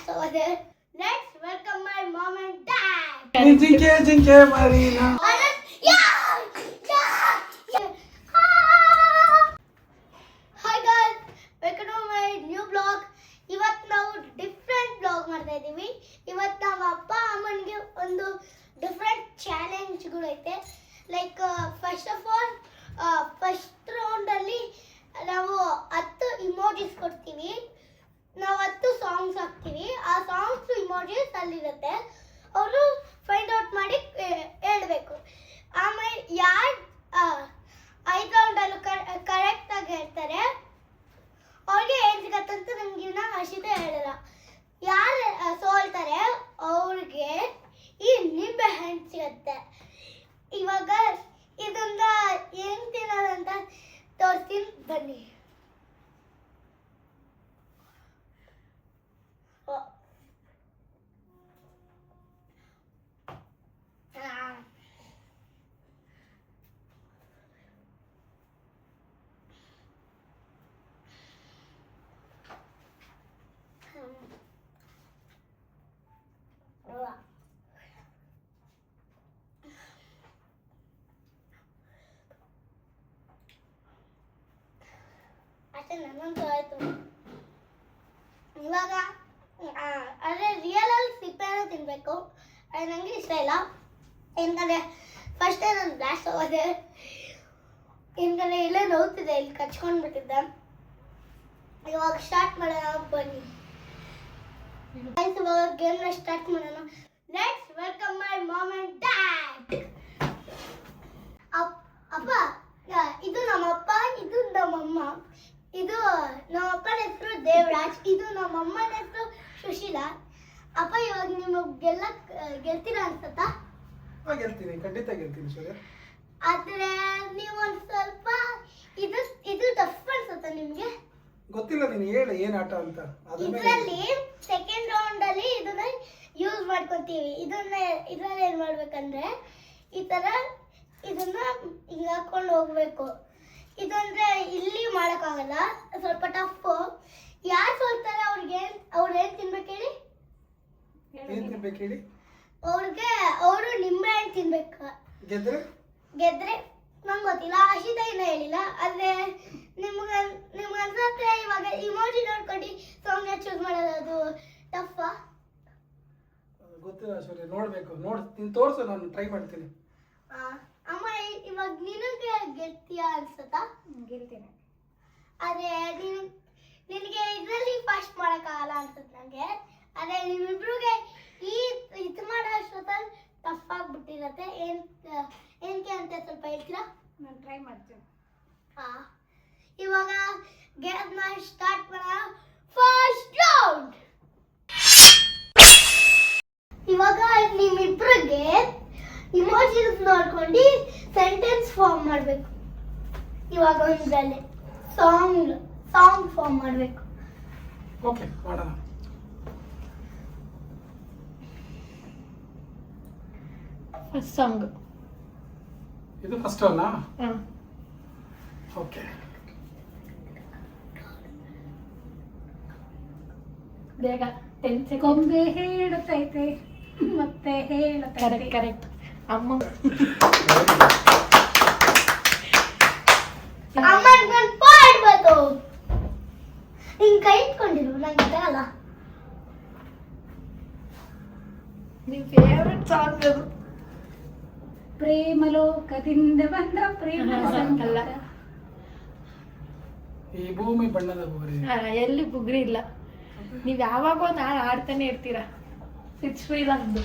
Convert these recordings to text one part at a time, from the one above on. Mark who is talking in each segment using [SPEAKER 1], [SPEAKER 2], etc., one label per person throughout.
[SPEAKER 1] blast over there. Let's welcome my mom and dad.
[SPEAKER 2] Jinke Marina.
[SPEAKER 1] Hi guys, welcome to my new vlog. ಇವತ್ತು ನಾವು different blog ಮಾಡ್ತಾ ಇದ್ದೀವಿ. ಇವತ್ತು ನಮ್ಮ ಅಪ್ಪ ಅಮ್ಮನಿಗೆ ಒಂದು ಡಿಫ್ರೆಂಟ್ ಚಾಲೆಂಜ್ಗಳು ಐತೆ. Like first of all first ರೌಂಡಲ್ಲಿ ನಾವು 10 ಇಮೋಜಿಸ್ ಕೊಡ್ತೀವಿ. ನಾವು 10 ಸಾಂಗ್ಸ್ ಹಾಕ್ತೀವಿ. ಆ ಸಾಂಗ್ಸ್ ಇಮೋಜಿಸ್ ಅಲ್ಲಿರುತ್ತೆ. ಅವರು ಫೈಂಡ್ ಔಟ್ ಮಾಡಿ ಹೇಳ್ಬೇಕು. ಆಮೇಲೆ ಯಾರು 5 ರೌಂಡಲ್ಲೂ ಕರೆಕ್ಟಾಗಿ ಹೇಳ್ತಾರೆ ಅವ್ರಿಗೆ ಏನು ಸಿಗತ್ತಂತ ನಮ್ಗೆ ಅಷ್ಟೇ ಹೇಳಲ್ಲ. ಯಾರು ಸೋಲ್ತಾರೆ ಅವ್ರಿಗೆ ಈ ನಿಂಬೆ ಹಣ್ಣು ಸಿಗತ್ತೆ. ಇವಾಗ ಇದನ್ನ ಏನು ತಿನ್ನೋದಂತ ತೋರಿಸ್ತೀನಿ ಬನ್ನಿ. ಅಷ್ಟೇ ನನ್ನಂತೂ ಆಯ್ತು. ಇವಾಗ ಅದೇ ರಿಯಲಲ್ಲಿ ಸಿಪ್ಪೆನ ತಿನ್ನಬೇಕು. ನನಗೆ ಇಷ್ಟ ಇಲ್ಲ. ಏನಂದರೆ ಫಸ್ಟೇ ನಾನು ಬ್ಲಾಸ್ಟ್ ಹೋಗೋದೆ. ಏನಂದರೆ ಇಲ್ಲೇ ನೋಡ್ತಿದ್ದೆ, ಇಲ್ಲಿ ಕಚ್ಕೊಂಡು ಬಿಟ್ಟಿದ್ದೆ. ಇವಾಗ ಸ್ಟಾರ್ಟ್ ಮಾಡೋಣ ಬನ್ನಿ. ಇವಾಗ ಗೇಮ್ನ ಸ್ಟಾರ್ಟ್ ಮಾಡೋಣ. Let's welcome my mom and dad. ಅಪ್ಪ, ಇದು ನಮ್ಮಪ್ಪ, ಇದು ನಮ್ಮಮ್ಮ. ಇದು ನಮ್ಮಪ್ಪನ ಹೆಸರು ದೇವರಾಜ್, ಇದು ನಮ್ಮಮ್ಮನ ಹೆಸರು ಸುಶೀಲಾ. ಅಪ್ಪ ಇವಾಗ ನಿಮಗೆಲ್ಲ ಗೆಲ್ತೀರಾ ಅನ್ಸತ್ತಾ?
[SPEAKER 2] ಗೆಲ್ತೀನಿ, ಖಂಡಿತ ಗೆಲ್ತೀನಿ ಸೂರ್ಯ.
[SPEAKER 1] ಆದ್ರೆ ನೀವು ಒಂದು ಸ್ವಲ್ಪ ಇದು ಟಫ್ ಅನ್ಸುತ್ತಾ ನಿಮ್ಗೆ?
[SPEAKER 2] ಗೊತ್ತಿಲ್ಲ, ನೀನು ಹೇಳು ಏನು ಆಟ ಅಂತ.
[SPEAKER 1] ಇದರಲ್ಲಿ ಸೆಕೆಂಡ್ ರೌಂಡ್ ಅಲ್ಲಿ ಇದನ್ನ ಯೂಸ್ ಮಾಡ್ಕೊಂತೀವಿ. ಇದ್ರಲ್ಲಿ ಏನ್ ಮಾಡ್ಬೇಕಂದ್ರೆ ಈ ತರ ಇದನ್ನ ಹಿಂಗ ಹಾಕೊಂಡು ಹೋಗ್ಬೇಕು. ಇದಂದ್ರೆ ಇಲ್ಲಿ ಮಾಡಕ್ಕಾಗಲ್ಲ, ಸ್ವಲ್ಪ ಟಫ್. ಯಾರು ಸೋಲ್ತಾರೆ ಅವ್ರು ಏನ್ ತಿನ್ಬೇಕು ಹೇಳಿ? ಅವ್ರಿಗೆ ಅವರು ನಿಂಬೆ ಹಣ್ಣು ತಿನ್ಬೇಕು. ಗೆದ್ರೆ ನಂಗೆ ಗೊತ್ತಿಲ್ಲ, ಅಶಿತ ಇನ್ನೂ ಹೇಳಿಲ್ಲ. ಆದ್ರೆ ನಿಮ್ಗೆ ಅನ್ಸುತ್ತೆ ಇವಾಗ ಇಮೋಜಿ ನೋಡ್ಕೊಂಡು ಸಾಂಗ್ ಚೂಸ್ ಮಾಡೋದು ಅದು ಟಫಾ?
[SPEAKER 2] ಗೊತ್ತಿಲ್ಲ ಸೂರ್ಯ, ನೋಡ್ಬೇಕು. ನೀನು ತೋರಿಸು, ನಾನು ಟ್ರೈ ಮಾಡ್ತೀನಿ.
[SPEAKER 1] ಅಮ್ಮ ಇವಾಗ ನಿನಗೆ ಗೆಲ್ತೀಯಾ ಅನ್ಸುತ್ತಾ?
[SPEAKER 3] ಗೆಲ್ತೀನಿ.
[SPEAKER 1] ಆದ್ರೆ ನಿನಗೆ ಇದರಲ್ಲಿ ಫಾಸ್ಟ್ ಮಾಡೋಕ್ಕಾಗಲ್ಲ ಅನ್ಸುತ್ತೆ ನನಗೆ. ಆದ್ರೆ ನಿಮ್ಮಿಬ್ರಿಗೆ ಇದು ಮಾಡೋ ಅಷ್ಟೊತ್ತಲ್ಲಿ ಟಫ್ ಆಗಿಬಿಟ್ಟಿರತ್ತೆ. ಏನಕ್ಕೆ ಅಂತ ಸ್ವಲ್ಪ ಹೇಳ್ತೀರಾ?
[SPEAKER 3] ನಾನು ಟ್ರೈ ಮಾಡ್ತೀನಿ.
[SPEAKER 1] ಇವಾಗ ಗೇಮ್ನ ಸ್ಟಾರ್ಟ್ ಮಾಡೋಣ. First round. ಇವಾಗ ನಿಮ್ಮಿಬ್ರಿಗೆ ಇಮೋಜಿಸ್ ನೋಡ್ಕೊಂಡು ಸೆಂಟೆನ್ಸ್ ಫಾರ್ಮ್ ಮಾಡಬೇಕು. ಇವಾಗ ಒಂದ್ರಲ್ಲಿ ಸಾಂಗ್ ಫಾರ್ಮ್ ಮಾಡಬೇಕು.
[SPEAKER 2] ಓಕೆ, ಮಾಡೋಣ.
[SPEAKER 3] ಫಸ್ಟ್ ಸಾಂಗ್
[SPEAKER 2] ಇದು ಫಸ್ಟ್ ಅಲ್ಲ? ಓಕೆ.
[SPEAKER 3] ಬೇಗ 10 ಸೆಕೆಂಡ್. ಕೊಂಬೆ ಹೇಳುತ್ತೈತೆ ಮತ್ತೆ ಹೇಳುತ್ತೈತೆ. ಕರೆಕ್ಟ್. ಅಮ್ಮ
[SPEAKER 1] ಅಮ್ಮನ ಪಾಡ್ ಬಂತು. ಹಿಂಗ್ ಕೈ ಇಟ್ಕೊಂಡಿರು, ನಂಗೆ ಗೊತ್ತಾಗಲ್ಲ.
[SPEAKER 3] ನಿಮ್ ಫೇವರೆಟ್ ಸಾಂಗ್ ಅದು. ಪ್ರೇಮಲೋಕದಿಂದ ಬಂದ ಪ್ರೇಮ ಸಂಕಲ.
[SPEAKER 2] ಈ ಭೂಮಿ ಬಣ್ಣದ ಬುಗುರಿ.
[SPEAKER 3] ಎಲ್ಲಿ ಬುಗ್ರಿ ಇಲ್ಲ. ನೀವ್ ಯಾವಾಗ ಒಂದು ಹಾಡು ಆಡ್ತಾನೆ ಇರ್ತೀರಾ. ಸಿಕ್ಸ್ ಫ್ರೀ ಅಂದು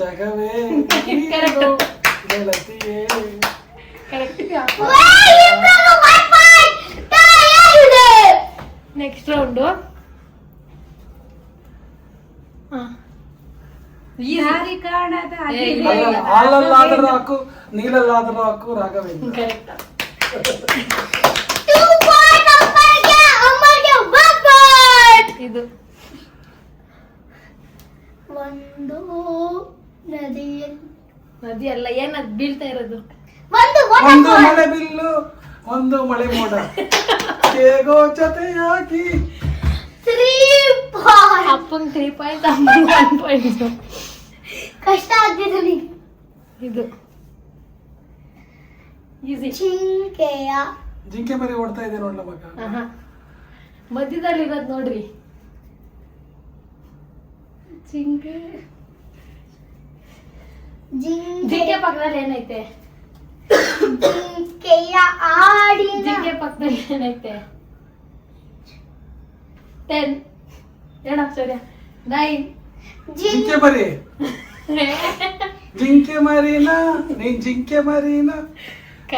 [SPEAKER 2] ಜಗವೇ
[SPEAKER 3] ನೆಕ್ಸ್ಟ್ ರೌಂಡು.
[SPEAKER 2] ಹಾಲಲ್ಲಾದರೂ ಹಾಕು, ನೀಲಲ್ಲಾದರೂ ಹಾಕು, ರಾಘವೇಂದ್ರ.
[SPEAKER 3] ಕರೆಕ್ಟ್. ಇದು
[SPEAKER 1] ಒಂದು ನದಿ
[SPEAKER 3] ಅಲ್ಲ, ಏನದು ಬೀಳ್ತಾ ಇರೋದು?
[SPEAKER 2] ಒಂದು ಮಳೆ ಬಿಲ್ಲು ಒಂದು ಮಳೆ ಮೋಡ ಹೇಗೋ ಜೊತೆಯಾಗಿ
[SPEAKER 1] 3 ಪಾಯಿಂಟ್.
[SPEAKER 3] ಅಪ್ಪಂಗೆ 3 ಪಾಯಿಂಟ್, ಅಮ್ಮಂಗೆ 1 ಪಾಯಿಂಟ್.
[SPEAKER 1] ಕಷ್ಟ ಆಗ್ತಿದೆ ನಿಂಗೆ.
[SPEAKER 3] ಇದು ಈಸಿ.
[SPEAKER 1] ಜಿಂಕೆಯ
[SPEAKER 2] ಜಿಂಕೆ ಮರಿ ಓಡ್ತಾ ಇದೆ ನೋಡ್ಲ ಮಗ.
[SPEAKER 3] ಮಧ್ಯದಲ್ಲಿ ಇರೋದು ನೋಡ್ರಿ ಜಿಂಕೆ. ಜಿಂಕೆ ಪಕ್ಕದಲ್ಲಿ ಏನೈತೆ?
[SPEAKER 1] ಜಿಂಕೆಯ ಆಡಿನ
[SPEAKER 3] ಜಿಂಕೆ ಪಕ್ಕದಲ್ಲಿ ಏನೈತೆ? 10 ಹೇಳ ಸೂರ್ಯ. 9
[SPEAKER 2] ಜಿಂಕೆ ಮರಿ ಜಿಂಕೆ ಮರಿನಾ ನೀನ್ ಜಿಂಕೆ ಮರಿನಾ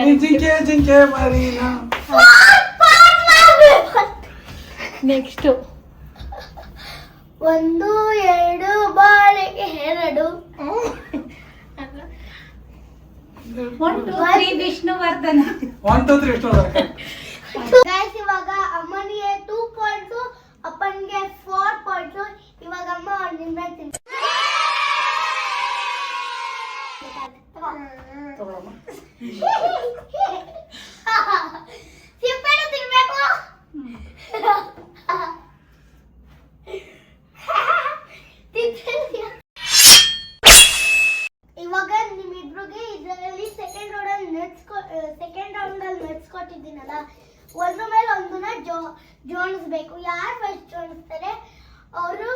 [SPEAKER 2] ನೀನ್ ಜಿಂಕೆ ಜಿಂಕೆ ಮರಿನಾ.
[SPEAKER 3] ನೆಕ್ಸ್ಟ್
[SPEAKER 1] 1 2 ಬಾಳೆಗೆ 2.
[SPEAKER 4] 1 2 3 ವಿಷ್ಣುವರ್ಧನ್.
[SPEAKER 2] 1 2 3 ಎಷ್ಟು
[SPEAKER 1] ಗೈಸ್ ಇವಾಗ ಅಮ್ಮನಿಗೆ 2 ಪಾಯಿಂಟ್ಸ್, ಅಪ್ಪನಿಗೆ 4 ಪಾಯಿಂಟ್ಸ್. ಇವಾಗ ಅಮ್ಮ ಒಂದು ನಿಂಬೆ ತಿಂತಾರೆ. ಸಿಪ್ಪೆನೂ ತಿನ್ಬೇಕು. ತಿಂತೀಯ? ಇವಾಗ ನಿಮ್ಮಿಬ್ರಿಗೆ ಇದರಲ್ಲಿ ಸೆಕೆಂಡ್ ರೌಂಡ್ ನೆಟ್ಸ್ಕೊಟ್ಟಿದ್ದೀನಲ್ಲ, ಒಂದ್ರ ಮೇಲೆ ಒಂದನ್ನ ಜೋಡಿಸ್ಬೇಕು. ಯಾರು ಫಸ್ಟ್ ಜೋಡಿಸ್ತಾರೆ ಅವರು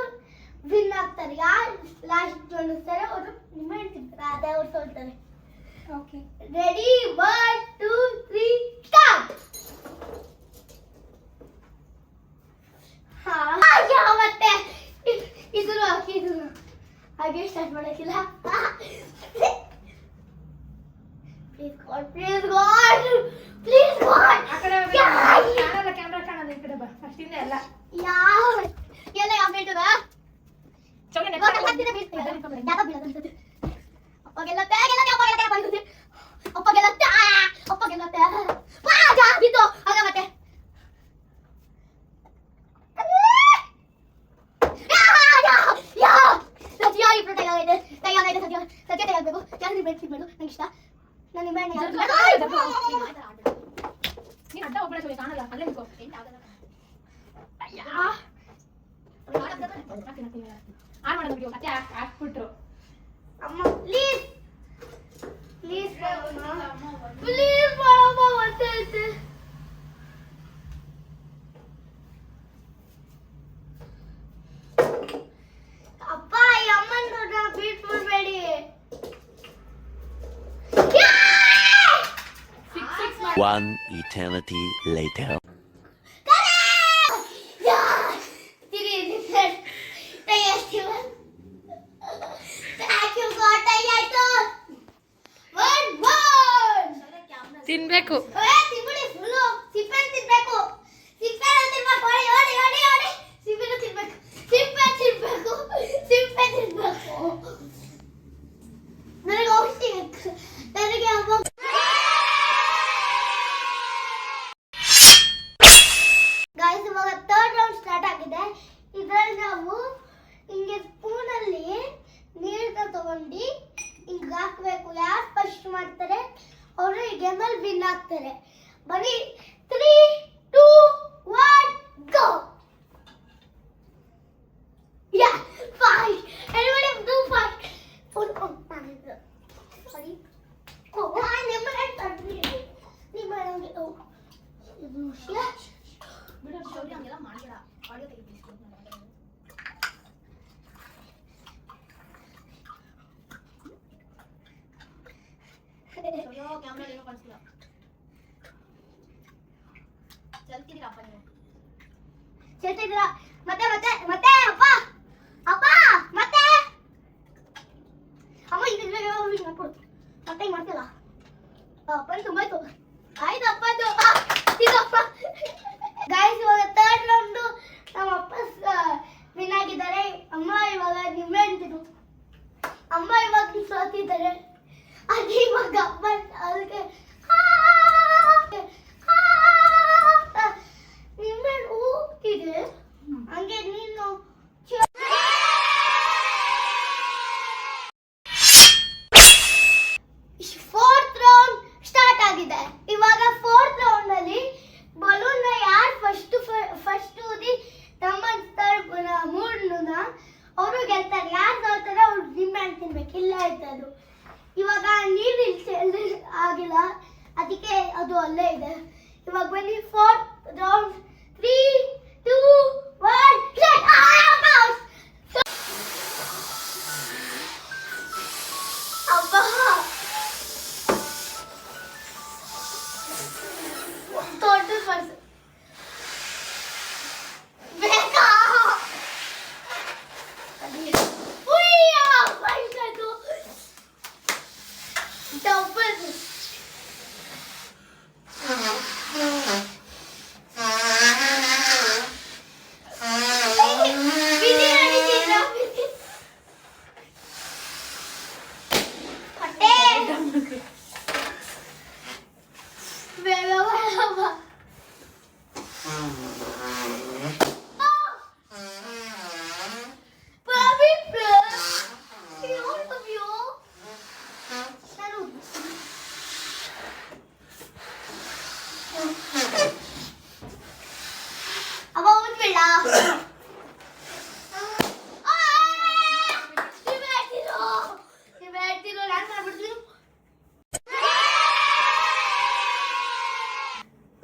[SPEAKER 1] ವಿನ್ ಆಗ್ತಾರೆ. ಯಾರು ಲಾಸ್ಟ್ ಜೋಡಿಸ್ತಾರೆ ಅವರು ನಿಮ್ಮ ತಿಂತಾರೆ, ಅದೇ ಅವ್ರು ಸೋಲ್ತಾರೆ.
[SPEAKER 4] Okay
[SPEAKER 1] ready 1 2 3 start. ಮತ್ತೆ ಇದನ್ನು ಹಾಕಿ ಇದನ್ನು ಹಾಗೆ ಸ್ಟಾರ್ಟ್ ಮಾಡೋಕ್ಕಿಲ್ಲ. Please God please God please God.
[SPEAKER 3] ಆ ಕಡೆ ಕಾಣಲ್ಲ, ಕ್ಯಾಮ್ರಾ ಕಾಣಲ್ಲ. ಈ ಕಡೆ ಬಾ, ಅಷ್ಟಿಂದ ಎಲ್ಲ
[SPEAKER 1] ಯಾವ ಎಲ್ಲ ಯಾವ ಬೇಟದ
[SPEAKER 3] ಚೌಡಿ
[SPEAKER 1] ಇವಾಗ ಹಾಕ್ತಿದ್ದೆ ಬೀಳ್ತೀವಿ. ಯಾಕ ಬೀಳೋದು? ಅಪ್ಪ ಗೆಲ್ಲತ್ತೆ ಗೆಲ್ಲತ್ತೆ ಅಪ್ಪ ಗೆಲ್ಲತ್ತೆ ಬಂದಿದೆ. ಅಪ್ಪ ಗೆಲ್ಲತ್ತೆ ಅಪ್ಪ ಗೆಲ್ಲತ್ತೆ. ಬಾ ಜಾ ಬಿದ್ದು ಆಗ ಮತ್ತೆ ಸತ್ಯ ಇಬ್ರು ತೆಗೆಯಾಗಿದೆ ಸತ್ಯ ತೆಗೆಯಬೇಕು. ಯಾರು ನಿಮ್ಮ ಬೆಡ್ ಸಿಗ್ಬೇಕು ನಂಗೆ ಇಷ್ಟ. ನಾನು ನಿಮ್ಮ
[SPEAKER 3] ನೀನು ಅಡ್ಡ ಒಬ್ಬಳೆ ಚೌಡಿ ಕಾಣಲ್ಲ, ಅಲ್ಲೇ ನಿಂತ್ಕೋ. ಆನ್ ಮಾಡೋದು ವಿಡಿಯೋ ಮತ್ತೆ ಹಾಕ್ಬಿಟ್ರು.
[SPEAKER 1] ಅಮ್ಮ ಪ್ಲೀಸ್ ಪ್ಲೀಸ್ ಪ್ಲೀಸ್ ಮಾಡಮ್ಮ ಮತ್ತೆ ಅಪ್ಪ ಈ ಅಮ್ಮನ ಬೀಟ್ ಬಿಡ್ಬೇಡಿ.
[SPEAKER 5] 1 eternity later.
[SPEAKER 3] ತಿನ್ಬೇಕು.
[SPEAKER 1] ಗಾಯ್ಸ್ ಇವಾಗ 3rd ರೌಂಡ್ ಸ್ಟಾರ್ಟ್ ಆಗಿದೆ. ಇದ್ರಲ್ಲಿ ನಾವು ಹಿಂಗೆ ಸ್ಪೂನಲ್ಲಿ ನೀರನ್ನ ತಗೊಂಡು ಹಿಂಗೆ ಹಾಕ್ಬೇಕು. ಯಾರು ಫಸ್ಟ್ ಮಾಡ್ತಾರೆ ಅವರು ಈ ಗೇಮಲ್ಲಿ ವಿನ್ ಆಗ್ತಾರೆ. ಬನ್ನಿ 3 2 1 ಗೋ. ಯಾ ಫೈಟ್ ಎನಿಬಡಿ ಡು ಫೈಟ್. ಸಾರಿ ನಿಮ್ಮ ಇದು
[SPEAKER 3] ಬಿಡು ಚೌಡಿ ಹಂಗೆಲ್ಲ ಮಾಡಬೇಡ. ಆಡಿಯೋ ತೆಗಿಬೇಕು. ಕ್ಯಾಮ್ರಾ ಏನೋ ಕಾಣಿಸ್ತಿಲ್ಲ. ಚಲ್ತಿದ್ದೀರಪ್ಪ ನೀವು.
[SPEAKER 1] ಚೆಲ್ತಿದ್ದೀರಾ? ಮತ್ತೆ ಮತ್ತೆ ಮತ್ತೆ ಅಪ್ಪ ಅಪ್ಪ ಮತ್ತೆ ಅಮ್ಮ ಇದನ್ನ ಹಿಂಗೆ ಮಾಡ್ಕೊಡು. ಮತ್ತೆ ಹಿಂಗೆ ಮಾಡ್ತಿಲ್ಲ. ಅಪ್ಪನ ತುಂಬ ಆಯ್ತು. ಆಯ್ತು ಅಪ್ಪದ್ದು ಇದಪ್ಪ. ಗಾಯ್ಸ್ ಇವಾಗ 3rd ರೌಂಡು ನಮ್ಮ ಅಪ್ಪ ವಿನ್ ಆಗಿದ್ದಾರೆ. ಅಮ್ಮ ಇವಾಗ ನಿಮ್ಮೆ ಅಂತಿದ್ರು. ಅಮ್ಮ ಇವಾಗ ಸೋತಿದ್ದಾರೆ. ಅದೇ ಇವಾಗ ಅಪ್ಪ ಅದಕ್ಕೆ ನಿಮ್ಮೆ ಹೋಗ್ತಿದೆ ಹಂಗೆ ನೀನು. 4th ರೌಂಡ್ ಸ್ಟಾರ್ಟ್ ಆಗಿದೆ. ಇವಾಗ 4th ರೌಂಡ್ ಆಯ್ತು ಅದು. ಇವಾಗ ನೀರು ಆಗಿಲ್ಲ, ಅದಕ್ಕೆ ಅದು ಅಲ್ಲೇ ಇದೆ. ಇವಾಗ ಬನ್ನಿ 4th ರೌಂಡ್. 3, 2, 1 ಅಬ್ಬಾ ದೊಡ್ಡ ಪರ್ಸ್ ಬೇಕಾ? ಡಬಲ್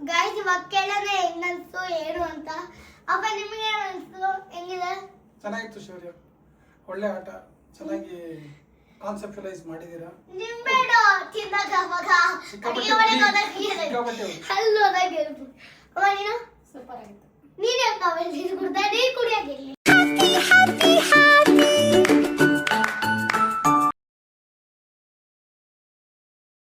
[SPEAKER 1] ಗೈಸ್, ಇವಾಗ ಕೇಳೋಣ ಹೆಂಗನ್ಸ್ತು ಏನು ಅಂತ. ಅಪ್ಪ ನಿಮಗೆ ಅನ್ಸ್ತು ಹೆಂಗಿದೆ?
[SPEAKER 2] ಚೆನ್ನಾಗಿತ್ತು ಶೌರ್ಯ, ಒಳ್ಳೆ ಆಟ, ಚೆನ್ನಾಗಿ ಕಾನ್ಸೆಪ್ಟಲೈಸ್ ಮಾಡಿದ್ದೀರಾ.
[SPEAKER 1] ನಿಂಬೆಡ ತಿಂದಾಗ ಅವಾಗ
[SPEAKER 2] ಸಿಕ್ಕಾಪಟ್ಟೆ
[SPEAKER 1] ಅಡಿಗೆ
[SPEAKER 2] ಹುಳಿ,
[SPEAKER 1] ಮಾಡೋದಾಗ
[SPEAKER 2] ಸಿಕ್ಕಾಪಟ್ಟೆ
[SPEAKER 1] ಹಲ್ಲು ಹೋದಾಗ ಇರ್ಬೋದು. ಅಮ್ಮ ನೀನು
[SPEAKER 3] ಸೂಪರ್ ಆಗಿತ್ತು.
[SPEAKER 1] ನೀನೇ ಕಾಮೆಂಟ್ ಕುಡ್ತಾ ನೀರು ಕುಡಿಯಾಗಿರ್ಲಿ.